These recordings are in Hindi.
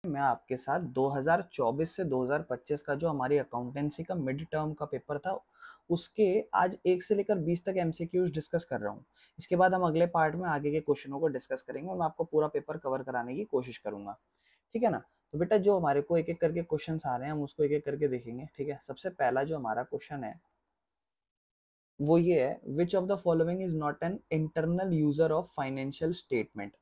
मैं आपके साथ 2024 से 2025 का जो हमारी अकाउंटेंसी का मिड टर्म का पेपर था उसके आज 1 से लेकर 20 तक एमसीक्यूज डिस्कस कर रहा हूँ। इसके बाद हम अगले पार्ट में आगे के क्वेश्चनों को डिस्कस करेंगे और मैं आपको पूरा पेपर कवर कराने की कोशिश करूंगा। ठीक है ना। तो बेटा जो हमारे को एक एक करके क्वेश्चन आ रहे हैं हम उसको एक एक करके देखेंगे। ठीक है, सबसे पहला जो हमारा क्वेश्चन है वो ये है, विच of the following is not an internal user of financial statement.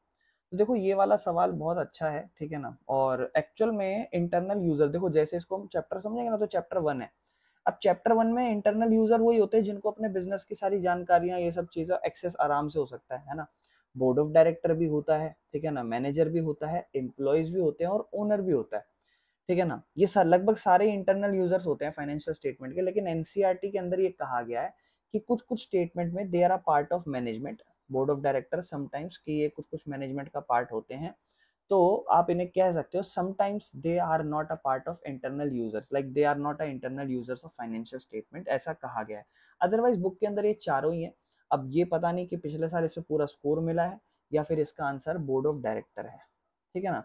तो देखो ये वाला सवाल बहुत अच्छा है। ठीक है ना। और एक्चुअल में इंटरनल यूजर देखो, जैसे इसको हम चैप्टर समझेंगे ना तो चैप्टर 1 है। अब चैप्टर 1 में इंटरनल यूजर वही होते हैं जिनको अपने बिजनेस की सारी जानकारियां ये सब चीजें एक्सेस आराम से हो सकता है ना। बोर्ड ऑफ डायरेक्टर भी होता है, ठीक है ना, मैनेजर भी होता है, एम्प्लॉयज भी होते हैं और ओनर भी होता है। ठीक है ना। ये लगभग सारे इंटरनल यूजर्स होते हैं फाइनेंशियल स्टेटमेंट के, लेकिन एनसीईआरटी के अंदर ये कहा गया है कि कुछ कुछ स्टेटमेंट में they are a part of management, board of director sometimes, कि ये कुछ कुछ मैनेजमेंट का पार्ट होते हैं। तो आप इन्हें कह सकते हो sometimes they are not a part of internal users, like they are not a internal users of financial statement, ऐसा कहा गया है। अदरवाइज बुक के अंदर ये चारों ही है। अब ये पता नहीं कि पिछले साल इसमें पूरा स्कोर मिला है या फिर इसका आंसर बोर्ड ऑफ डायरेक्टर है। ठीक है ना।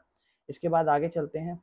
इसके बाद आगे चलते हैं।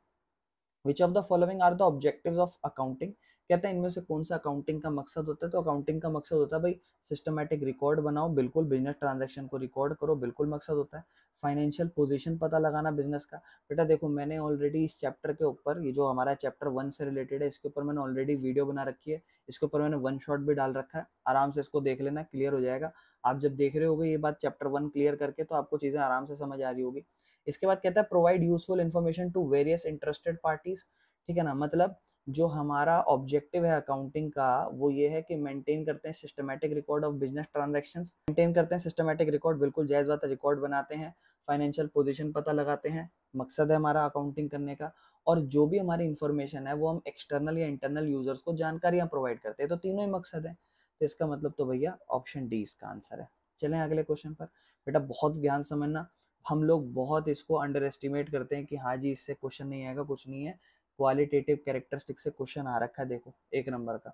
Which of the following are the objectives of accounting. कहते हैं इनमें से कौन सा अकाउंटिंग का मकसद होता है। तो अकाउंटिंग का मकसद होता है भाई सिस्टमैटिक रिकॉर्ड बनाओ, बिल्कुल बिजनेस ट्रांजैक्शन को रिकॉर्ड करो, बिल्कुल मकसद होता है। फाइनेंशियल पोजीशन पता लगाना बिजनेस का। बेटा देखो मैंने ऑलरेडी इस चैप्टर के ऊपर, ये जो हमारा चैप्टर 1 से रिलेटेड है, इसके ऊपर मैंने ऑलरेडी वीडियो बना रखी है। इसके ऊपर मैंने वन शॉट भी डाल रखा है, आराम से इसको देख लेना, क्लियर हो जाएगा। आप जब देख रहे होगे ये बात चैप्टर 1 क्लियर करके तो आपको चीजें आराम से समझ आ रही होगी। इसके बाद कहता है provide useful information to various interested parties. ठीक है ना। मतलब जो हमारा ऑब्जेक्टिव है अकाउंटिंग का वो ये है कि मेंटेन करते हैं systematic record of business transactions, maintain करते हैं सिस्टमैटिक रिकॉर्ड, बिल्कुल जायज बात है, रिकॉर्ड बनाते हैं, फाइनेंशियल पोजीशन पता लगाते हैं, मकसद है हमारा अकाउंटिंग करने का। और जो भी हमारी इंफॉर्मेशन है वो हम एक्सटर्नल या इंटरनल यूजर्स को जानकारियां प्रोवाइड करते हैं। तो तीनों ही मकसद है। तो इसका मतलब तो भैया ऑप्शन डी इसका आंसर है। चलें अगले क्वेश्चन पर। बेटा बहुत ध्यान समझना, हम लोग बहुत इसको अंडर एस्टिमेट करते हैं कि हाँ जी इससे क्वेश्चन नहीं आएगा, कुछ नहीं है। क्वालिटेटिव कैरेक्टरिस्टिक से क्वेश्चन आ रखा है, देखो 1 नंबर का।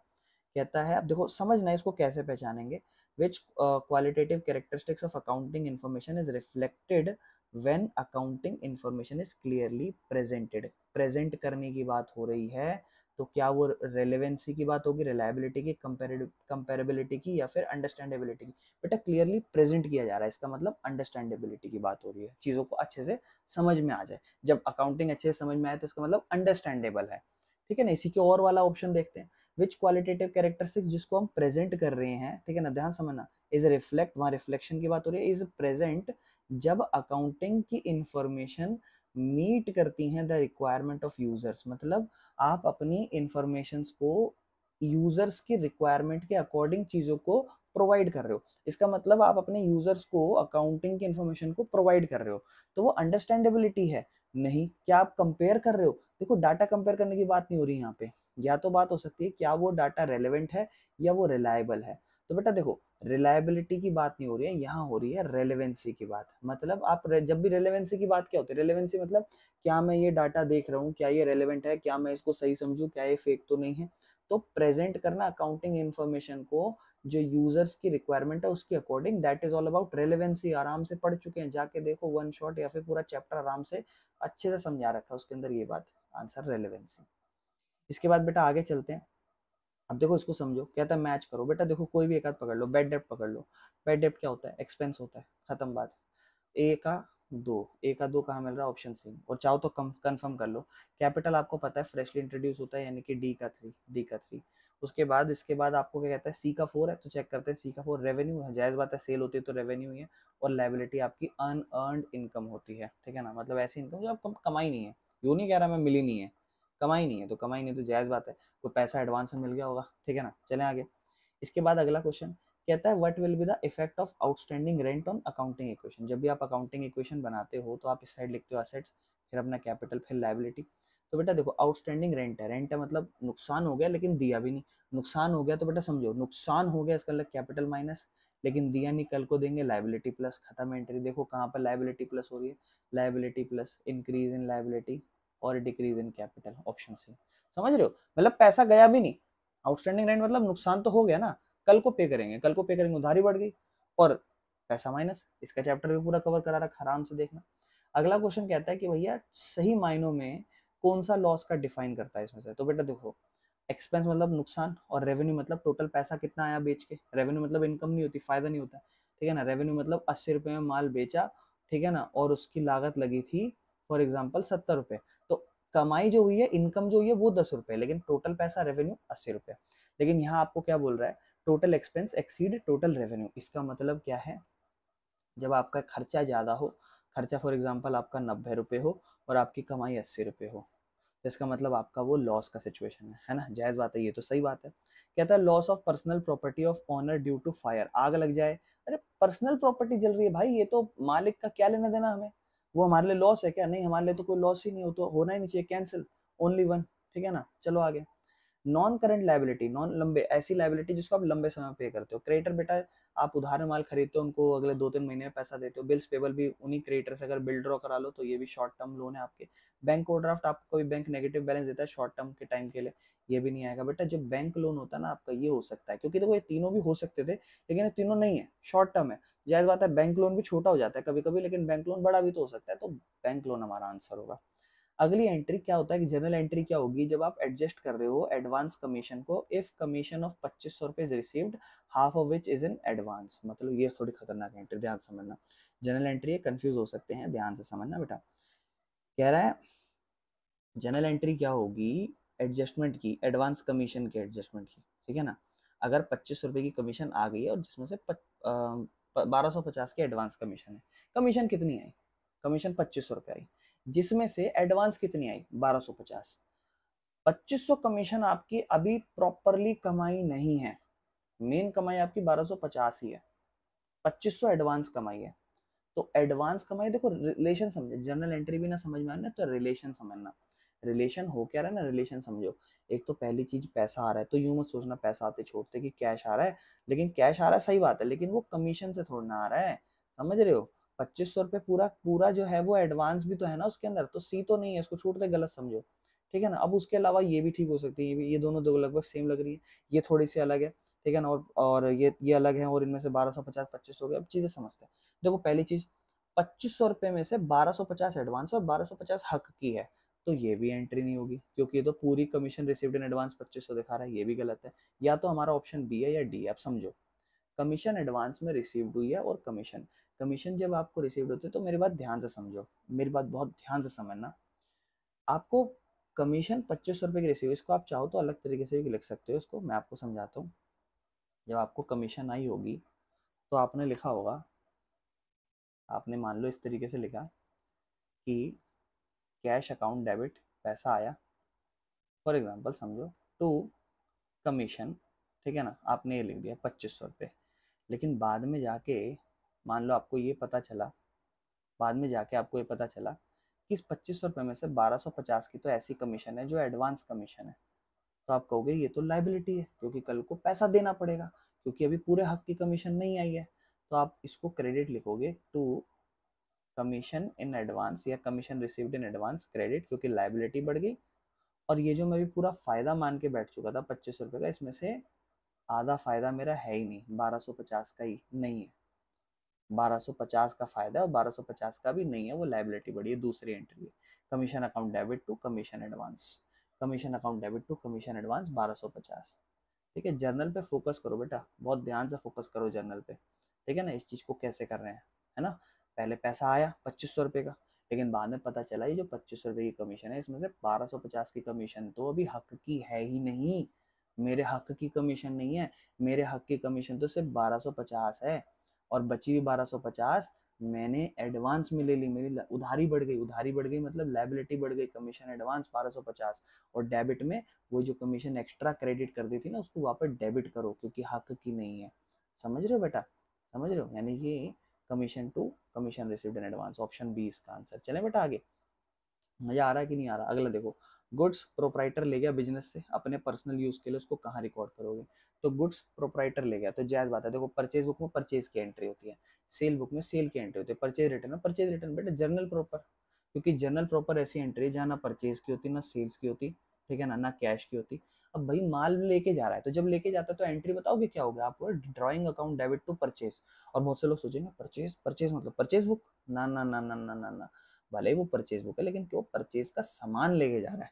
कहता है, अब देखो समझना इसको कैसे पहचानेंगे। Which qualitative characteristics of accounting information is reflected when accounting information is clearly presented. Present करने की बात हो रही है तो क्या वो रेलेवेंसी की बात होगी, रिलायबिलिटी की, कंपेरेबिलिटी की, या फिर अंडरस्टैंडेबिलिटी की। बेटा क्लियरली प्रेजेंट किया जा रहा है, इसका मतलब अंडरस्टैंडेबिलिटी की बात हो रही है, चीजों को अच्छे से समझ में आ जाए। जब अकाउंटिंग अच्छे से समझ में आए तो इसका मतलब अंडरस्टैंडेबल है। ठीक है ना। इसी के और वाला ऑप्शन देखते हैं। विच क्वालिटेटिव कैरेक्टरिस्टिक्स, जिसको हम प्रेजेंट कर रहे हैं, ठीक है ना, ध्यान समझना, इज रिफ्लेक्ट, वहां रिफ्लेक्शन की बात हो रही है, इज प्रेजेंट जब अकाउंटिंग की इंफॉर्मेशन मीट करती हैं द रिक्वायरमेंट ऑफ यूजर्स। मतलब आप अपनी इंफॉर्मेशन को यूजर्स की रिक्वायरमेंट के अकॉर्डिंग चीजों को प्रोवाइड कर रहे हो। इसका मतलब आप अपने यूजर्स को अकाउंटिंग की इंफॉर्मेशन को प्रोवाइड कर रहे हो, तो वो अंडरस्टैंडेबिलिटी है। नहीं, क्या आप कंपेयर कर रहे हो। देखो डाटा कंपेयर करने की बात नहीं हो रही यहाँ पे, या तो बात हो सकती है क्या वो डाटा रेलेवेंट है या वो रिलायबल है। तो बेटा देखो रिलायबिलिटी की बात नहीं हो रही है, यहाँ हो रही है रेलेवेंसी की बात। मतलब आप जब भी रेलेवेंसी की बात क्या होती है, रेलेवेंसी मतलब क्या मैं ये डाटा देख रहा हूँ, क्या ये रेलेवेंट है, क्या मैं इसको सही समझूं, क्या ये फेक तो नहीं है। तो प्रेजेंट करना अकाउंटिंग इन्फॉर्मेशन को जो यूजर्स की रिक्वायरमेंट है उसके according, that is all about relevancy. आराम से पढ़ चुके हैं, जाके देखो वन शॉट या फिर पूरा चैप्टर आराम से अच्छे से समझा रखा है उसके अंदर ये बात, आंसर रेलेवेंसी। इसके बाद बेटा आगे चलते हैं। अब देखो इसको समझो, कहता है मैच करो। बेटा देखो कोई भी एक आध पकड़ लो, बेड डेप्ट पकड़ लो। बेड डेप्ट क्या होता है, एक्सपेंस होता है, खत्म बात। ए का दो, ए का दो कहाँ मिल रहा है, ऑप्शन सी। और चाहो तो कंफर्म कर लो। कैपिटल आपको पता है फ्रेशली इंट्रोड्यूस होता है, यानी कि डी का 3, डी का 3। उसके बाद इसके बाद आपको क्या कहता है, सी का 4 है, तो चेक करते हैं सी का 4 रेवेन्यू है, जायज बात है, सेल होती है तो रेवेन्यू ही है। और लाइबिलिटी आपकी अनअर्नड इनकम होती है। ठीक है ना, मतलब ऐसी इनकम जो आप कमाई नहीं है। यूँ नहीं कह रहा मैं मिली नहीं है, कमाई नहीं है, तो कमाई नहीं तो जायज बात है, कोई पैसा एडवांस में मिल गया होगा। ठीक है ना। चलें आगे। इसके बाद अगला क्वेश्चन कहता है what will be the effect of outstanding rent on accounting equation. जब भी आप अकाउंटिंग इक्वेशन बनाते हो तो आप इस साइड लिखते हो असेट्स, फिर अपना कैपिटल, फिर लायबिलिटी। तो बेटा देखो आउटस्टैंडिंग रेंट है, रेंट है मतलब नुकसान हो गया लेकिन दिया भी नहीं। नुकसान हो गया तो बेटा समझो नुकसान हो गया, इसका मतलब कैपिटल माइनस, लेकिन दिया नहीं, कल को देंगे लायबिलिटी प्लस, खत्म एंट्री। देखो कहाँ पर लायबिलिटी प्लस हो रही है, liability plus, increase in liability और decrease in capital, option C. समझ रहे हो, मतलब पैसा गया भी नहीं। आउटस्टैंडिंग रेंट मतलब नुकसान तो हो गया ना, कल को पे करेंगे, कल को पे करेंगे, उधारी बढ़ गई और पैसा माइनस। इसका चैप्टर भी पूरा कवर करा रखा, आराम से देखना। अगला क्वेश्चन कहता है कि भैया सही मायनों में कौन सा लॉस का डिफाइन करता है इसमें से। तो बेटा देखो, एक्सपेंस मतलब नुकसान, और रेवेन्यू मतलब टोटल पैसा कितना आया बेच के। रेवेन्यू मतलब इनकम नहीं होती, फायदा नहीं होता, ठीक है ना। रेवेन्यू मतलब 80 रुपए में माल बेचा, ठीक है ना, और उसकी लागत लगी थी फॉर एग्जाम्पल 70 रुपए। तो कमाई जो हुई है, इनकम जो हुई है वो 10 रुपए, लेकिन टोटल पैसा रेवेन्यू 80 रुपए। लेकिन यहाँ आपको क्या बोल रहा है, total expense exceed total revenue. इसका मतलब क्या है, जब आपका खर्चा ज़्यादा हो, खर्चा फॉर एग्जांपल आपका 90 रुपये हो और आपकी कमाई 80 रुपये हो, तो इसका मतलब आपका वो लॉस का सिचुएशन है ना। जायज़ बात है, ये तो सही बात है। कहता है loss of personal property of owner due to fire, आग लग जाए। अरे पर्सनल प्रॉपर्टी जल रही है भाई, ये तो मालिक का क्या लेना देना हमें, वो हमारे लिए लॉस है क्या? नहीं, हमारे लिए तो कोई लॉस ही नहीं हो, तो होना ही नहीं चाहिए, कैंसिल, ओनली वन, ठीक है ना। चलो आगे। नॉन करंट लाइबिलिटी, नॉन लंबे, ऐसी लाइबिलिटी जिसको आप लंबे समय पे पे करते हो। क्रेडिटर बेटा, आप उधार में माल खरीदते हो, उनको अगले 2-3 महीने में पैसा देते हो। बिल्स पेबल भी उन्हीं क्रेडिटर से, अगर बिल ड्रॉ करा लो तो ये भी शॉर्ट टर्म लोन है आपके। बैंक ओवरड्राफ्ट, आपको कोई बैंक नेगेटिव बैलेंस देता है शॉर्ट टर्म के टाइम के लिए, ये भी नहीं आएगा बेटा। जो बैंक लोन होता है ना आपका, ये हो सकता है, क्योंकि देखो ये तीनों भी हो सकते थे, लेकिन ये तीनों नहीं है, शॉर्ट टर्म है। जाहिर बात है बैंक लोन भी छोटा हो जाता है कभी कभी, लेकिन बैंक लोन बड़ा भी तो हो सकता है, तो बैंक लोन हमारा आंसर होगा। अगली एंट्री क्या होता है कि जनरल एंट्री क्या होगी, जब आप एडजस्ट कर रहे हो एडवांस कमीशन को, इफ कमीशन ऑफ 2500 रुपए received, half of which is in advance. मतलब ये थोड़ी खतरनाक एंट्री, ध्यान से समझना। जनरल एंट्री है, कंफ्यूज हो सकते हैं, ध्यान से समझना बेटा। कह रहा है जनरल एंट्री क्या होगी, एडजस्टमेंट की, एडवांस कमीशन के एडजस्टमेंट की, ठीक है ना। अगर 2500 रुपए की कमीशन आ गई है और जिसमें से 1250 की एडवांस कमीशन है, कमीशन कितनी आई, कमीशन 2500 रुपए आई, जिसमें से एडवांस कितनी आई 1250। 2500 कमीशन आपकी अभी प्रॉपरली कमाई नहीं है, मेन कमाई आपकी 1250 ही है, 2500 एडवांस कमाई है। तो एडवांस कमाई, देखो रिलेशन समझे, जनरल एंट्री भी ना समझ में आना तो रिलेशन समझना। रिलेशन हो क्या रहा है ना, रिलेशन समझो। एक तो पहली चीज पैसा आ रहा है, तो यूं मत सोचना पैसा आते छोड़ते कि कैश आ रहा है, लेकिन कैश आ रहा है सही बात है, लेकिन वो कमीशन से थोड़ा ना आ रहा है, समझ रहे हो। 2500 रुपये पूरा पूरा जो है वो एडवांस भी तो है ना उसके अंदर, तो सी तो नहीं है, इसको छूटते गलत समझो, ठीक है ना। अब उसके अलावा ये भी ठीक हो सकती है, ये भी, ये दोनों दो लगभग सेम लग रही है, ये थोड़ी सी अलग है, ठीक है ना, और ये अलग है, और इनमें से 1250 25 हो गया। अब चीजें समझते हैं। देखो पहली चीज, 2500 रुपये में से 1250 एडवांस और 1250 हक की है, तो ये भी एंट्री नहीं होगी, क्योंकि ये तो पूरी कमीशन रिसीव्ड इन एडवांस 2500 दिखा रहा है, ये भी गलत है। या तो हमारा ऑप्शन बी है या डी है। अब समझो, कमीशन एडवांस में रिसीव्ड हुई है, और कमीशन, कमीशन जब आपको रिसीव्ड होती है, तो मेरी बात ध्यान से समझो, मेरी बात बहुत ध्यान से समझना। आपको कमीशन 2500 रुपये की रिसीव, इसको आप चाहो तो अलग तरीके से भी लिख सकते हो, इसको मैं आपको समझाता हूँ। जब आपको कमीशन आई होगी, तो आपने लिखा होगा, आपने मान लो इस तरीके से लिखा कि कैश अकाउंट डेबिट, पैसा आया फॉर एग्जांपल समझो, टू कमीशन, ठीक है ना, आपने ये लिख दिया 2500 रुपये। लेकिन बाद में जाके मान लो आपको ये पता चला, बाद में जाके आपको ये पता चला कि इस 2500 रुपये में से 1250 की तो ऐसी कमीशन है जो एडवांस कमीशन है, तो आप कहोगे ये तो लाइबिलिटी है, क्योंकि कल को पैसा देना पड़ेगा, क्योंकि अभी पूरे हक की कमीशन नहीं आई है। तो आप इसको क्रेडिट लिखोगे टू कमीशन इन एडवांस, या commission received in advance credit, क्योंकि लाइबिलिटी बढ़ गई। और ये जो मैं भी पूरा फायदा मान के बैठ चुका था 2500 रुपये का, इसमें से आधा फायदा मेरा है ही नहीं, 1250 का ही नहीं है, 1250 का फायदा और 1250 का भी नहीं है, वो लाइबिलिटी बढ़ी है। दूसरी एंट्री है commission account debit to commission advance, commission account debit to commission advance 1250, ठीक है। जर्नल पे फोकस करो बेटा, बहुत ध्यान से फोकस करो जर्नल पे, ठीक है ना। इस चीज को कैसे कर रहे हैं, है ना। पहले पैसा आया 2500 रुपये का, लेकिन बाद में पता चला ये जो 2500 रुपये की कमीशन है, इसमें से 1250 की कमीशन तो अभी हक की है ही नहीं, मेरे हक की कमीशन नहीं है, मेरे हक की कमीशन तो सिर्फ 1250 है, और बची हुई 1250 मैंने एडवांस में ले ली, मेरी उधारी बढ़ गई, उधारी बढ़ गई मतलब लाइबिलिटी बढ़ गई, कमीशन एडवांस 1250, और डेबिट में वो जो कमीशन एक्स्ट्रा क्रेडिट कर दी थी ना, उसको वापस डेबिट करो, क्योंकि हक की नहीं है। समझ रहे हो बेटा, समझ रहे हो, यानी कि commission to commission received in advance, option B इसका आंसर। चलें बेटा आगे, मजा आ रहा है कि नहीं आ रहा। अगला देखो, गुड्स प्रोपराइटर ले गया बिजनेस से अपने पर्सनल यूज के लिए, उसको कहाँ रिकॉर्ड करोगे। तो गुड्स प्रोपराइटर ले गया, तो जायज बात है, देखो परचेज बुक में परचेज की एंट्री होती है, सेल बुक में सेल की एंट्री होती है, परचेज रिटर्न में परचेज रिटर्न। बेटा जर्नल प्रॉपर, क्योंकि जर्नल प्रॉपर ऐसी एंट्री है जहाँ ना परचेज की होती, ना सेल्स की होती, ठीक है ना, ना कैश की होती। अब भाई माल लेके जा रहा है, तो जब लेके जाता है तो एंट्री बताओगे क्या होगा आपको, drawing account debit to purchase. और बहुत से लोग सोचेंगे परचेज, परचेज मतलब परचेज बुक, ना ना ना ना ना ना ना, भले ही वो परचेज बुक है, लेकिन वो परचेज का सामान लेके जा रहा है,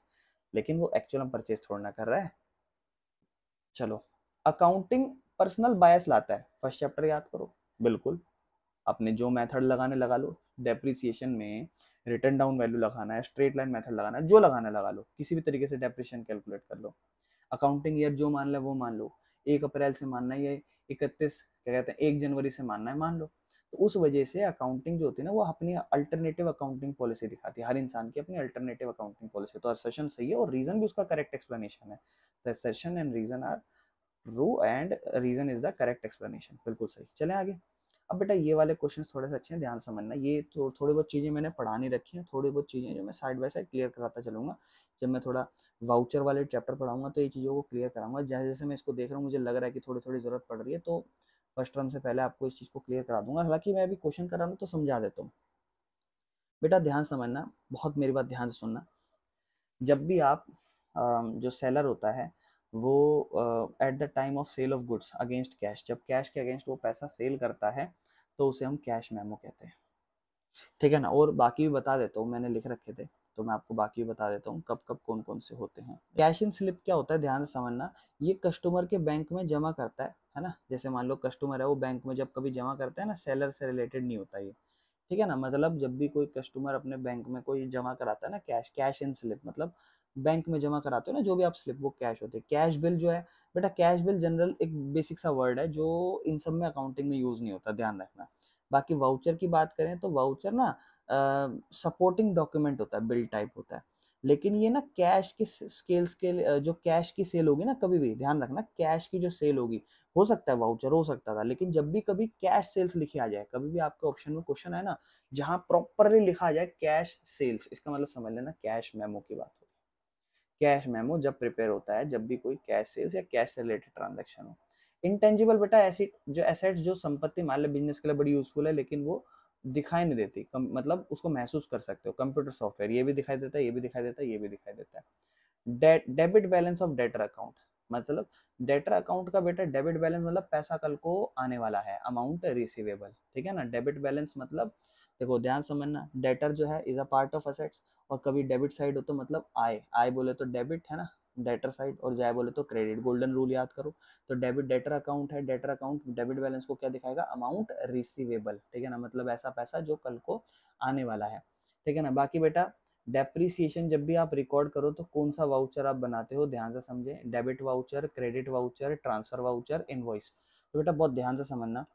लेकिन वो एक्चुअल में परचेज थोड़ा ना कर रहा है। चलो, अकाउंटिंग पर्सनल बायस लाता है, फर्स्ट चैप्टर याद करो। बिल्कुल, अपने जो मेथड लगाने लगा लो, डेप्रिसिएशन में रिटर्न डाउन वैल्यू लगाना है, स्ट्रेट लाइन मेथड लगाना है, जो लगाना लगा लो, किसी भी तरीके से डेप्रिसिएशन कैलकुलेट कर लो। अकाउंटिंग ईयर जो मान लो वो मान लो, 1 अप्रैल से मानना है या 31 क्या कहते हैं 1 जनवरी से मानना है, मान लो। तो उस वजह से अकाउंटिंग जो होती है ना, वो अपनी अल्टरनेटिव अकाउंटिंग पॉलिसी दिखाती है, हर इंसान की अपनी अल्टरनेटिव अकाउंटिंग पॉलिसी। तो असर्शन सही है और रीजन भी उसका करेक्ट एक्सप्लेनेशन है। The assertion and reason are true and reason is the correct explanation. बिल्कुल सही। चलें आगे। अब बेटा ये वाले क्वेश्चन थोड़े से अच्छे हैं, ध्यान समझना। ये तो थोड़ी बहुत चीज़ें मैंने पढ़ानी रखी हैं, थोड़ी बहुत चीज़ें जो मैं साइड बाय साइड क्लियर कराता चलूँगा। जब मैं थोड़ा वाउचर वाले चैप्टर पढ़ाऊंगा तो ये चीज़ों को क्लियर कराऊंगा। जैसे जैसे मैं इसको देख रहा हूँ मुझे लग रहा है कि थोड़ी थोड़ी ज़रूरत पड़ रही है, तो फर्स्ट टर्म से पहले आपको इस चीज़ को क्लियर करा दूंगा। हालांकि मैं अभी क्वेश्चन करा रहा हूँ तो समझा देता हूँ। बेटा ध्यान समझना, बहुत मेरी बात ध्यान से सुनना। जब भी आप जो सेलर होता है वो at the time of sale of goods against cash, जब कैश के अगेंस्ट वो पैसा सेल करता है तो उसे हम कैश मेमो कहते हैं, ठीक है ना। और बाकी भी बता देता हूँ, मैंने लिख रखे थे तो मैं आपको बाकी भी बता देता हूँ कब कब कौन कौन से होते हैं। कैश इन स्लिप क्या होता है, ध्यान से समझना। ये कस्टमर के बैंक में जमा करता है ना। जैसे मान लो कस्टमर है, वो बैंक में जब कभी जमा करता है ना, सेलर से रिलेटेड नहीं होता ये, ठीक है ना। मतलब जब भी कोई कस्टमर अपने बैंक में कोई जमा कराता है ना कैश, कैश इन स्लिप मतलब बैंक में जमा कराते हो ना जो भी आप स्लिप, वो कैश होते हैं। कैश बिल जो है बेटा, कैश बिल जनरल एक बेसिक सा वर्ड है जो इन सब में अकाउंटिंग में यूज नहीं होता, ध्यान रखना। बाकी वाउचर की बात करें तो वाउचर ना सपोर्टिंग डॉक्यूमेंट होता है, बिल टाइप होता है। लेकिन ये ना कैश की स्केल्स के जो कैश की सेल होगी ना, कभी भी ध्यान रखना, कैश की जो सेल होगी, हो सकता है वाउचर हो सकता था, लेकिन जब भी कभी कैश सेल्स लिखी आ जाए, कभी भी आपके ऑप्शन में क्वेश्चन है ना जहां प्रॉपरली लिखा आ जाए कैश सेल्स, इसका मतलब समझ लेना कैश मेमो की बात होगी। कैश मेमो जब प्रिपेयर होता है जब भी कोई कैश सेल्स या कैश से रिलेटेड ट्रांजेक्शन हो। इंटेंजिबल बेटा ऐसी जो एसेट्स, जो संपत्ति मान लो बिजनेस के लिए बड़ी यूजफुल है लेकिन वो दिखाई नहीं देती, मतलब उसको महसूस कर सकते हो। कंप्यूटर सॉफ्टवेयर ये भी दिखाई देता है, ये भी दिखाई देता है, ये भी दिखाई देता है। Debit balance of debtor account, मतलब डेटर अकाउंट का बेटा डेबिट बैलेंस मतलब पैसा कल को आने वाला है, अमाउंट रिसीवेबल, ठीक है ना। डेबिट बैलेंस मतलब देखो ध्यान समझना, डेटर जो है is a part of assets, और कभी डेबिट साइड हो तो मतलब आय, आय बोले तो डेबिट है ना डेटर साइड, और जाय बोले तो क्रेडिट। गोल्डन रूल याद करो। तो डेबिट डेटर अकाउंट है, डेटर अकाउंट डेबिट बैलेंस को क्या दिखाएगा, अमाउंट रिसीवेबल, ठीक है ना, मतलब ऐसा पैसा जो कल को आने वाला है, ठीक है ना। बाकी बेटा डेप्रीसिएशन जब भी आप रिकॉर्ड करो तो कौन सा वाउचर आप बनाते हो, ध्यान से समझे। Debit voucher, credit voucher, transfer voucher, invoice. तो बेटा बहुत ध्यान से समझना,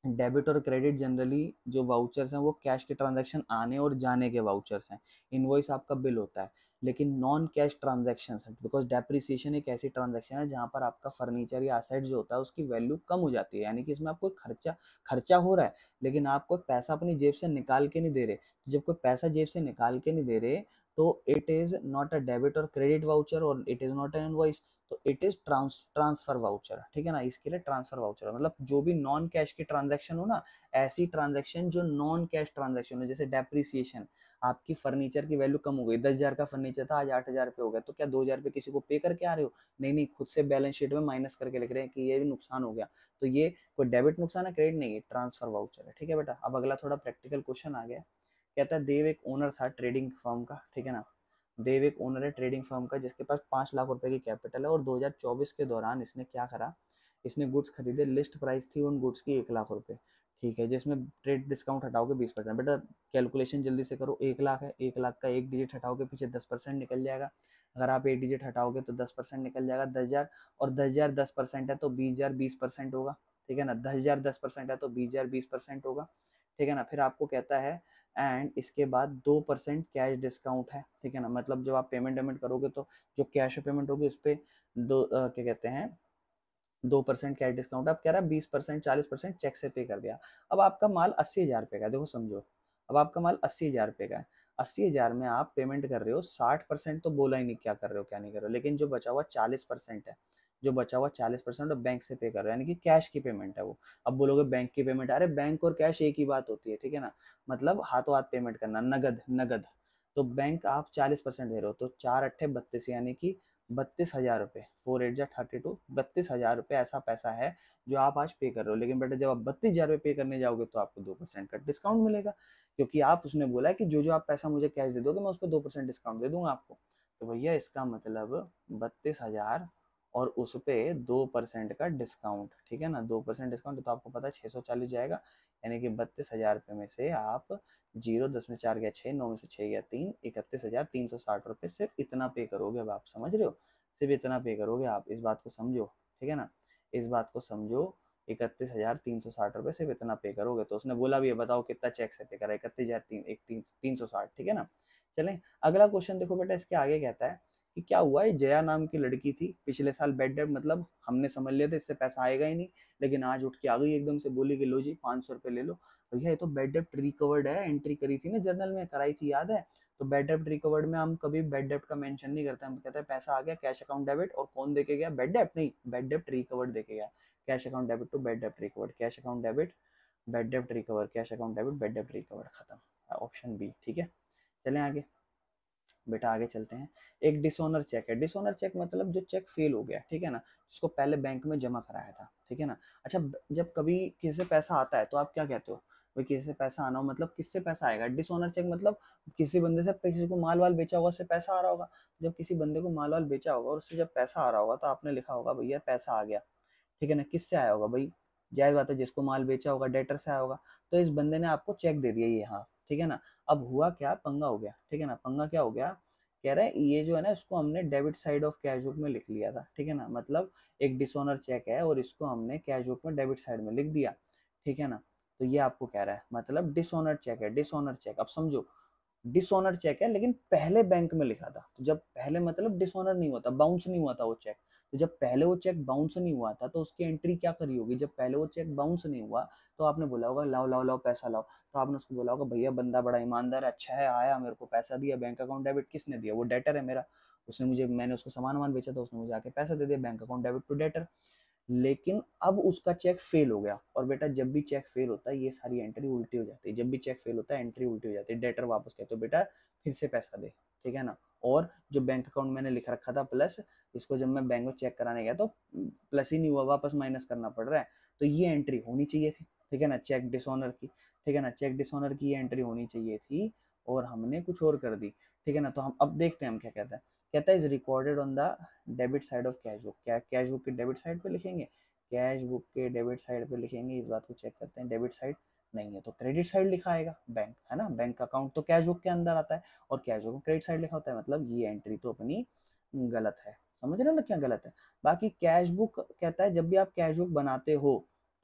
डेबिट और क्रेडिट जनरली जो वाउचर्स हैं वो कैश के ट्रांजैक्शन आने और जाने के वाउचर्स हैं। इनवॉइस आपका बिल होता है। लेकिन नॉन कैश ट्रांजैक्शंस है, बिकॉज डेप्रिसिएशन एक ऐसी ट्रांजैक्शन है जहां पर आपका फर्नीचर या असेट जो होता है उसकी वैल्यू कम हो जाती है, यानी कि इसमें आपको खर्चा खर्चा हो रहा है लेकिन आप कोई पैसा अपनी जेब से निकाल के नहीं दे रहे। जब कोई पैसा जेब से निकाल के नहीं दे रहे तो it is not a debit और क्रेडिट वाउचर और it is not an invoice, तो इट इज ट्रांसफर वाउचर, ठीक है ना। इसके लिए ट्रांसफर वाउचर मतलब जो भी नॉन कैश की ट्रांजैक्शन हो ना, ऐसी ट्रांजैक्शन जो नॉन कैश ट्रांजैक्शन हो, जैसे डेप्रिसिएशन, आपकी फर्नीचर की वैल्यू कम हो गई, 10,000 का फर्नीचर था आज 8,000 रुपये हो गया, तो क्या 2,000 रुपये किसी को पे करके आ रहे हो, नहीं नहीं, खुद से बैलेंस शीट में माइनस करके लिख रहे हैं कि ये भी नुकसान हो गया। तो ये कोई डेबिट नुकसान है, क्रेडिट नहीं है, ट्रांसफर वाउचर है, ठीक है बेटा। अब अगला थोड़ा प्रैक्टिकल क्वेश्चन आ गया। कहता है देव एक ओनर था ट्रेडिंग फर्म का, ठीक है ना। देव एक ओनर है ट्रेडिंग फर्म का जिसके पास 5 लाख रुपए की कैपिटल है, और 2024 के दौरान इसने क्या करा, इसने गुड्स खरीदे, लिस्ट प्राइस थी उन गुड्स की 1 लाख रुपए, ठीक है, जिसमें ट्रेड डिस्काउंट हटाओगे 20%। बेटा कैलकुलेशन जल्दी से करो, 1 लाख है, 1 लाख का एक डिजिट हटाओगे पीछे 10% निकल जाएगा। अगर आप एक डिजिट हटाओगे तो 10% निकल जाएगा, 10,000, और 10,000 10% है तो 20,000 20% होगा, ठीक है ना। 10,000 10% है तो 20,000 20% होगा, ठीक है ना। फिर आपको कहता है एंड इसके बाद 2% कैश डिस्काउंट है, ठीक है ना। मतलब जब आप पेमेंट करोगे तो जो कैश पेमेंट होगी उस पर क्या कहते हैं 2% कैश डिस्काउंट। आप कह रहा है 20% 40% चेक से पे कर दिया। अब आपका माल 80,000 रुपये का, देखो समझो, अब आपका माल 80,000 रुपये का है। 80,000 में आप पेमेंट कर रहे हो, 60% तो बोला ही नहीं क्या कर रहे हो क्या नहीं कर रहे हो, लेकिन जो बचा हुआ 40% है, जो बचा हुआ 40% बैंक से पे कर रहे हो, यानी कि कैश की पेमेंट है वो। अब बोलोगे बैंक की पेमेंट, अरे बैंक और कैश एक ही बात होती है, ठीक है ना, मतलब हाथों हाथ पेमेंट करना, नगद नगद। तो बैंक आप 40% दे रहे हो, तो 4 अट्ठे 32 यानी कि 32,000 रुपये, 4 8 32, 32,000 रुपये ऐसा पैसा है जो आप आज पे कर रहे हो। लेकिन बेटा जब आप 32,000 रुपये पे करने जाओगे तो आपको 2% का डिस्काउंट मिलेगा, क्योंकि आप उसने बोला है कि जो जो आप पैसा मुझे कैश दे दोगे मैं उस पर 2% डिस्काउंट दे दूंगा आपको। तो भैया इसका मतलब 32,000 और उस पे 2% का डिस्काउंट, ठीक है ना, 2% डिस्काउंट, तो आपको पता है 640 जाएगा। यानी कि 32,000 रुपये में से आप 0, 10 में 4 गया 6, 9 में से 6 गया 3, 31,360 रुपये सिर्फ इतना पे करोगे। अब आप समझ रहे हो, सिर्फ इतना पे करोगे आप, इस बात को समझो, ठीक है ना, इस बात को समझो। 31,360 रुपये सिर्फ इतना पे करोगे। तो उसने बोला भी है, बताओ कितना चेक से पे करा, 31,360, ठीक है ना। चलें अगला क्वेश्चन देखो बेटा, इसके आगे कहता है कि क्या हुआ है, जया नाम की लड़की थी, पिछले साल बेड डेट, मतलब हमने समझ लिया था इससे पैसा आएगा ही नहीं, लेकिन आज उठ के आ गई एकदम से, बोली कि लो जी 500 रुपये ले लो। भैया ये तो बेड डेप्ट रिकवर्ड है, एंट्री करी थी ना जर्नल में, कराई थी याद है। तो बेड डेप्ट रिकवर्ड में हम कभी बेड डेप्ट का मेंशन नहीं करते, हम कहते हैं पैसा आ गया कैश अकाउंट डेबिट, और कौन देके गया, बेड डेप्ट नहीं, बेड डेप्ट रिकवर्ड देके गया। Cash account debit to bad डेप्ट recovered, cash account debit bad डेप्ट recover, cash account debit bad डेप्ट रिकवर्ड, खत्म, ऑप्शन बी, ठीक है। चलें आगे बेटा, आगे चलते हैं। एक डिसऑनर चेक है, डिसऑनर चेक मतलब जो चेक फेल हो गया, ठीक है ना, जिसको पहले बैंक में जमा कराया था, ठीक है ना। अच्छा, जब कभी किसी से पैसा आता है तो आप क्या कहते हो, भाई किसी से पैसा आना हो मतलब किससे पैसा आएगा, डिसऑनर चेक मतलब किसी बंदे से किसी को माल वाल बेचा होगा उससे पैसा आ रहा होगा। जब किसी बंदे को माल वाल बेचा होगा और उससे जब पैसा आ रहा होगा तो आपने लिखा होगा भैया पैसा आ गया, ठीक है ना। किससे आया होगा भाई, जायज बात है जिसको माल बेचा होगा डेटर से आया होगा। तो इस बंदे ने आपको चेक दे दिया ये, हाँ ठीक है ना। अब हुआ क्या, पंगा हो गया, ठीक है ना। पंगा क्या हो गया, कह रहा है ये जो है ना इसको हमने debit side of cash book में लिख लिया था, ठीक है ना। मतलब एक डिसऑनर चेक है और इसको हमने कैश बुक में डेबिट साइड में लिख दिया, ठीक है ना। तो ये आपको कह रहा है मतलब डिसऑनर चेक है, डिसऑनर चेक। अब समझो डिसऑनर चेक है लेकिन पहले बैंक में लिखा था, तो जब पहले मतलब डिसऑनर नहीं हुआ था, बाउंस नहीं हुआ था वो चेक। तो जब पहले वो चेक बाउंस नहीं हुआ था तो उसकी एंट्री क्या करी होगी, जब पहले वो चेक बाउंस नहीं हुआ तो आपने बोला होगा लाओ लाओ लाओ पैसा लाओ। तो आपने उसको बोला होगा भैया बंदा बड़ा ईमानदार है, अच्छा है, आया मेरे को पैसा दिया, बैंक अकाउंट डेबिट किसने दिया, वो डेटर है मेरा, उसने मुझे, मैंने उसको सामान वामान बेचा था, उसने मुझे आके पैसा दे दिया, bank account debit to debtor. लेकिन अब उसका चेक फेल हो गया, और बेटा जब भी चेक फेल होता है ये सारी एंट्री उल्टी हो जाती है, जब भी चेक फेल होता है एंट्री उल्टी हो जाती है, डेटर वापस कहते हो बेटा फिर से पैसा दे, ठीक है ना। और जो बैंक अकाउंट मैंने लिख रखा था प्लस, इसको जब मैं बैंक में चेक कराने गया तो प्लस ही नहीं हुआ, वापस माइनस करना पड़ रहा है। तो ये एंट्री होनी चाहिए थी, ठीक है ना, चेक डिसऑनर की, ठीक है ना, चेक डिसऑनर की ये एंट्री होनी चाहिए थी, और हमने कुछ और कर दी, ठीक है ना। तो हम अब देखते हैं हम क्या कहता है, कहता है is recorded on the debit side of cash book, क्या कैश बुक के डेबिट साइड पे लिखेंगे, कैश बुक के डेबिट साइड पे लिखेंगे, इस बात को चेक करते हैं, डेबिट साइड नहीं है तो क्रेडिट साइड लिखा आएगा, बैंक है ना, बैंक अकाउंट तो कैश बुक के अंदर आता है और कैश बुक क्रेडिट साइड लिखा होता है, मतलब ये एंट्री तो अपनी गलत है। समझ रहे हो ना क्या गलत है। बाकी कैश बुक कहता है जब भी आप कैश बुक बनाते हो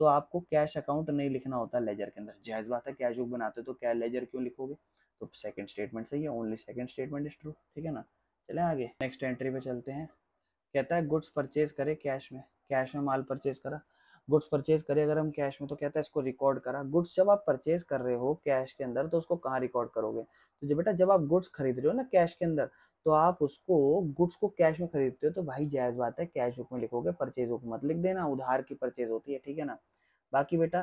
तो आपको कैश अकाउंट नहीं लिखना होता लेजर के अंदर, जायज बात है, कैश बुक बनाते हो तो क्या लेजर क्यों लिखोगे, तो सेकंड स्टेटमेंट सही है, only second statement is true, ठीक है ना। चले आगे नेक्स्ट एंट्री पे चलते हैं। कहता है गुड्स परचेज करे कैश में, कैश में माल परचेज करा, गुड्स परचेज करे अगर हम कैश में तो कहता है इसको रिकॉर्ड करा। गुड्स जब आप परचेज कर रहे हो कैश के अंदर तो उसको कहाँ रिकॉर्ड करोगे, तो जब बेटा जब आप गुड्स खरीद रहे हो ना कैश के अंदर, तो आप उसको गुड्स को कैश में खरीदते हो तो भाई जायज बात है कैश बुक में लिखोगे, परचेज बुक मत लिख देना, उधार की परचेज होती है, ठीक है ना। बाकी बेटा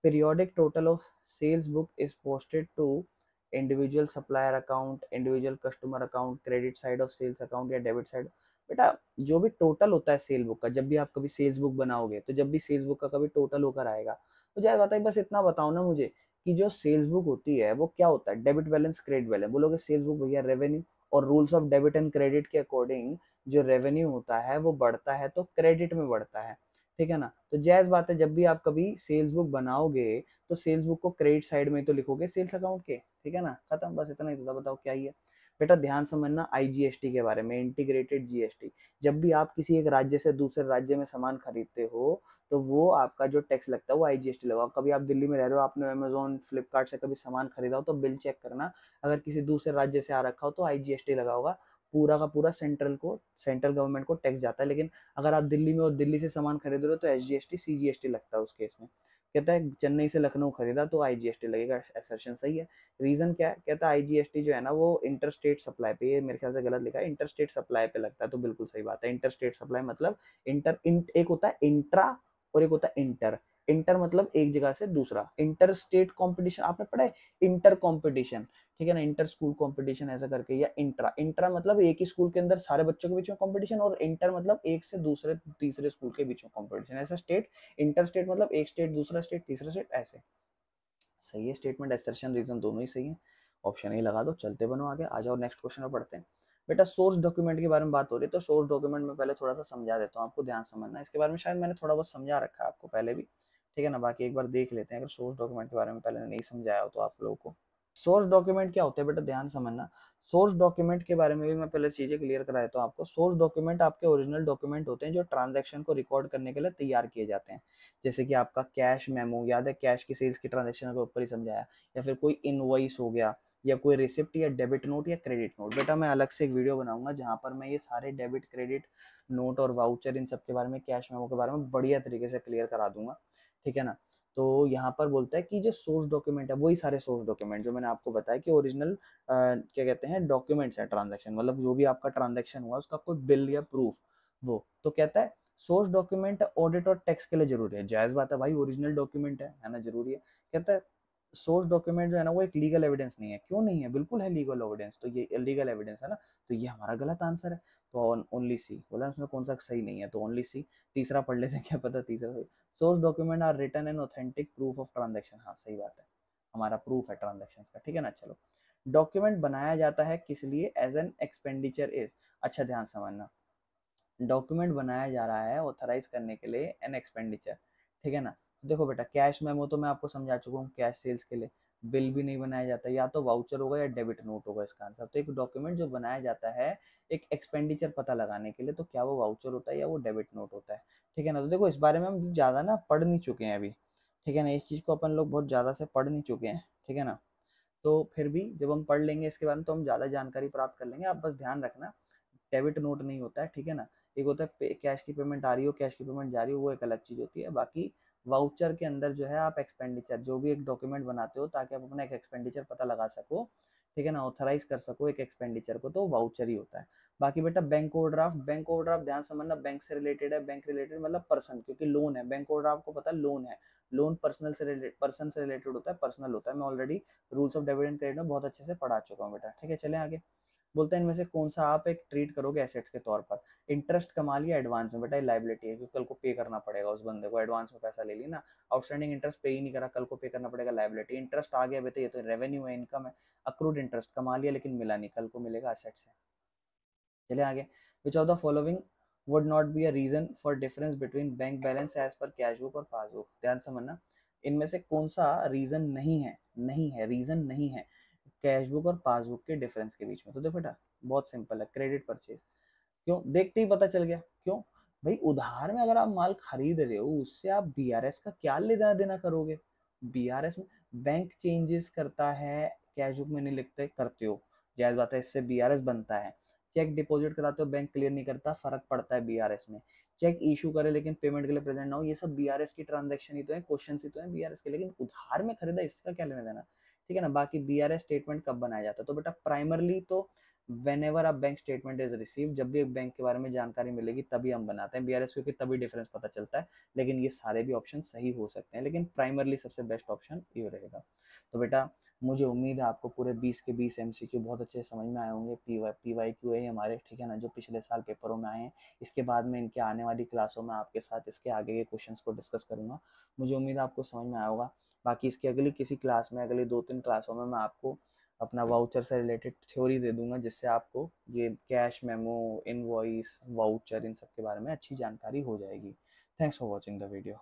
periodic total of sales book is posted to individual supplier account, individual customer account, credit side of sales account या डेबिट साइड। बेटा जो भी टोटल होता है सेल बुक का, जब भी आप कभी सेल्स बुक बनाओगे तो जब भी सेल्स बुक का कभी टोटल होकर आएगा तो जायज बात है, बस इतना बताओ ना मुझे कि जो सेल्स बुक होती है वो क्या होता है, डेबिट बैलेंस क्रेडिट बैलेंस, बोलोगे सेल्स बुक भैया रेवेन्यू, और rules of debit and credit के अकॉर्डिंग जो रेवेन्यू होता है वो बढ़ता है तो क्रेडिट में बढ़ता है, ठीक है ना। तो जायज बात है जब भी आप कभी सेल्स बुक बनाओगे तो सेल्स बुक को क्रेडिट साइड में तो लिखोगे सेल्स अकाउंट के, ठीक है ना, खत्म, बस इतना ही था, बताओ क्या ही है। बेटा ध्यान समझना आईजीएसटी के बारे में, इंटीग्रेटेड जीएसटी। जब भी आप किसी एक राज्य से दूसरे राज्य में सामान खरीदते हो तो वो आपका जो टैक्स लगता है वो आईजीएसटी लगा। कभी आप दिल्ली में रह रहे हो, आपने अमेजोन फ्लिपकार्ट से कभी सामान खरीदा हो तो बिल चेक करना, अगर किसी दूसरे राज्य से आ रखा हो तो आईजीएसटी लगा होगा, पूरा का पूरा सेंट्रल गवर्नमेंट को टैक्स जाता है। लेकिन अगर आप दिल्ली में और दिल्ली से सामान खरीद रहे हो तो एसजीएसटी सीजीएसटी लगता है उस केस में। कहता है चेन्नई से लखनऊ खरीदा तो आईजीएसटी लगेगा, असर्शन सही है। रीजन क्या है, कहता है आईजीएसटी जो है ना वो इंटर स्टेट सप्लाई पे, ये मेरे ख्याल से गलत लिखा है, इंटर स्टेट सप्लाई पे लगता है, तो बिल्कुल सही बात है। इंटर स्टेट सप्लाई मतलब एक होता है इंट्रा और एक होता है इंटर। इंटर मतलब एक जगह से दूसरा, इंटर स्टेट कंपटीशन आपने पढ़ा है, इंटर कंपटीशन, ठीक है ना, इंटर स्कूल कंपटीशन ऐसा करके, या इंट्रा, इंट्रा मतलब एक ही स्कूल के अंदर सारे बच्चों के बीच में कंपटीशन, और इंटर मतलब एक से दूसरे तीसरे स्कूल के बीच में कंपटीशन, ऐसा स्टेट, इंटर स्टेट मतलब एक स्टेट दूसरा स्टेट तीसरा स्टेट ऐसे। सही है, स्टेटमेंट असर्शन रीजन दोनों ही सही है, ऑप्शन ए लगा दो। चलते बनो आगे, आ जाओ नेक्स्ट क्वेश्चन में पढ़ते हैं। बेटा सोर्स डॉक्यूमेंट के बारे में बात हो रही है, तो सोर्स डॉक्यूमेंट में पहले थोड़ा सा समझा देता हूँ आपको, ध्यान समझना, इसके बारे में शायद मैंने थोड़ा बहुत समझा रखा है आपको पहले भी, ठीक है ना, बाकी एक बार देख लेते हैं अगर सोर्स डॉक्यूमेंट के बारे में पहले नहीं समझाया हो तो आप लोगों को। सोर्स डॉक्यूमेंट क्या होते हैं बेटा, ध्यान समझना, सोर्स डॉक्यूमेंट के बारे में भी मैं पहले चीजें क्लियर करा देता हूँ आपको। सोर्स डॉक्यूमेंट आपके ओरिजिनल डॉक्यूमेंट होते हैं जो ट्रांजैक्शन को रिकॉर्ड करने के लिए तैयार किए जाते हैं, जैसे कि आपका कैश मेमो याद है, कैश की सेल्स की ट्रांजैक्शन के ऊपर ही समझाया, या फिर कोई इनवॉइस हो गया, या कोई रिसिप्ट या डेबिट नोट या क्रेडिट नोट। बेटा मैं अलग से एक वीडियो बनाऊंगा जहां पर मैं ये सारे डेबिट क्रेडिट नोट और वाउचर इन सब के बारे में, कैश मेमो के बारे में बढ़िया तरीके से क्लियर करा दूंगा, ठीक है ना। तो यहाँ पर बोलता है कि जो सोर्स डॉक्यूमेंट है वही सारे सोर्स डॉक्यूमेंट जो मैंने आपको बताया कि ओरिजिनल क्या कहते हैं डॉक्यूमेंट्स है ट्रांजैक्शन, मतलब जो भी आपका ट्रांजैक्शन हुआ उसका कोई बिल या प्रूफ, वो तो कहता है सोर्स डॉक्यूमेंट ऑडिट और टैक्स के लिए जरूरी है। जायज बात है भाई, ओरिजिनल डॉक्यूमेंट है ना, जरूरी है। कहता है सोर्स डॉक्यूमेंट जो है ना वो एक लीगल एविडेंस नहीं है। क्यों नहीं है, बिल्कुल है लीगल एविडेंस, तो ये लीगल एविडेंस है ना, तो ये हमारा गलत आंसर है। तो ओनली सी बोला, उसमें कौन सा सही नहीं है, तो ओनली सी। तीसरा पढ़ लेते हैं, क्या पता तीसरा सही। Source document are written and authentic proof of transaction, हाँ सही बात है, हमारा प्रूफ है ट्रांजेक्शन का, ठीक है ना। चलो, डॉक्यूमेंट बनाया जाता है किस लिए, एज एन एक्सपेंडिचर इज, अच्छा ध्यान समझना, डॉक्यूमेंट बनाया जा रहा है ऑथराइज करने के लिए एन एक्सपेंडिचर, ठीक है ना। देखो बेटा कैश मेमो तो मैं आपको समझा चुका हूँ, कैश सेल्स के लिए बिल भी नहीं बनाया जाता, या तो वाउचर होगा या डेबिट नोट होगा इसका आंसर। तो एक डॉक्यूमेंट जो बनाया जाता है एक एक्सपेंडिचर पता लगाने के लिए, तो क्या वो वाउचर होता है या वो डेबिट नोट होता है, ठीक है ना। तो देखो इस बारे में हम ज्यादा ना पढ़ नहीं चुके हैं अभी, ठीक है ना, इस चीज को अपन लोग बहुत ज्यादा से पढ़ नहीं चुके हैं, ठीक है ना। तो फिर भी जब हम पढ़ लेंगे इसके बारे में तो हम ज्यादा जानकारी प्राप्त कर लेंगे। आप बस ध्यान रखना, डेबिट नोट नहीं होता है, ठीक है ना। एक होता है कैश की पेमेंट आ रही हो, कैश की पेमेंट जा रही हो, वो एक अलग चीज होती है। बाकी वाउचर के अंदर जो है आप एक्सपेंडिचर जो भी एक डॉक्यूमेंट बनाते हो ताकि आप अपना एक एक्सपेंडिचर पता लगा सको, ठीक है ना, ऑथराइज कर सको एक एक्सपेंडिचर को, तो वाउचर ही होता है। बाकी बेटा बैंक ओवरड्राफ्ट, बैंक ओवरड्राफ्ट ध्यान समझना, बैंक से रिलेटेड है, बैंक रिलेटेड मतलब पर्सन, क्योंकि लोन है, बैंक ओवरड्राफ्ट को पता है लोन है, लोन पर्सनल से रिलेटेड, पर्सन से रिलेटेड होता है, पर्सनल होता है। मैं already rules of debit and credit में बहुत अच्छे से पढ़ा चुका हूँ बेटा, ठीक है। चले आगे, बोलते हैं इनमें से कौन सा आप एक ट्रीट करोगे एसेट्स के तौर पर, इंटरेस्ट कमा लिया एडवांस में, बेटा ये लाइबिलिटी है क्योंकि कल को पे करना पड़ेगा उस बंदे को, एडवांस में पैसा ले ली ना, आउटस्टैंडिंग इंटरेस्ट पे ही नहीं करा, कल को पे करना पड़ेगा, लाइबिलिटी। इंटरेस्ट आ गया बेटा, ये तो रेवेन्यू है, इनकम है। अक्रूड इंटरेस्ट कमा लिया लेकिन मिला नहीं, कल को मिलेगा, एसेट्स है। चलिए आगे, which of the following would not be a reason for difference between bank balance as per cash book और पासबुक, ध्यान समझना, इनमें से कौन सा रीजन नहीं है, नहीं है, रीजन नहीं है कैश बुक और पासबुक के डिफरेंस के बीच में। तो देखो बेटा बहुत सिंपल है, क्रेडिट परचेज, क्यों देखते ही पता चल गया, क्यों भाई, उधार में अगर आप माल खरीद रहे हो उससे आप बीआरएस का क्या लेना देना करोगे, बीआरएस में बैंक चेंजेस करता है, कैश बुक में नहीं लिखते, करते हो, जायज बात है, इससे बीआरएस बनता है। चेक डिपॉजिट कराते हो बैंक क्लियर नहीं करता, फर्क पड़ता है बीआरएस में। चेक इशू करे लेकिन पेमेंट के लिए प्रेजेंट ना हो, ये सब बीआरएस की ट्रांजेक्शन ही तो है, क्वेश्चन ही तो है बीआरएस के, लेकिन उधार में खरीदा इसका क्या लेना देना, ठीक है ना। बाकी बीआरएस स्टेटमेंट कब बनाया जाता है, तो बेटा प्राइमरली तो whenever a bank statement is receive, जब भी एक बैंक के बारे में जानकारी मिलेगी तभी हम बनाते हैं बीआरएस, क्योंकि तभी डिफरेंस पता चलता है। लेकिन ये सारे भी ऑप्शन सही हो सकते हैं, लेकिन प्राइमरली सबसे बेस्ट ऑप्शन ये रहेगा। तो बेटा मुझे उम्मीद है आपको पूरे 20 के 20 एमसीक्यू बहुत अच्छे समझ में आए होंगे, पीवाई क्यू है हमारे, ठीक है ना, जो पिछले साल पेपरों में आए हैं। इसके बाद में इनके आने वाली क्लासों में आपके साथ इसके आगे के क्वेश्चंस को डिस्कस करूंगा। मुझे उम्मीद है आपको समझ में आया होगा। बाकी इसकी अगली किसी क्लास में, अगली 2-3 क्लासों में मैं आपको अपना वाउचर से रिलेटेड थ्योरी दे दूंगा, जिससे आपको ये कैश मेमो, इनवॉइस, वाउचर इन सब के बारे में अच्छी जानकारी हो जाएगी। Thanks for watching the video.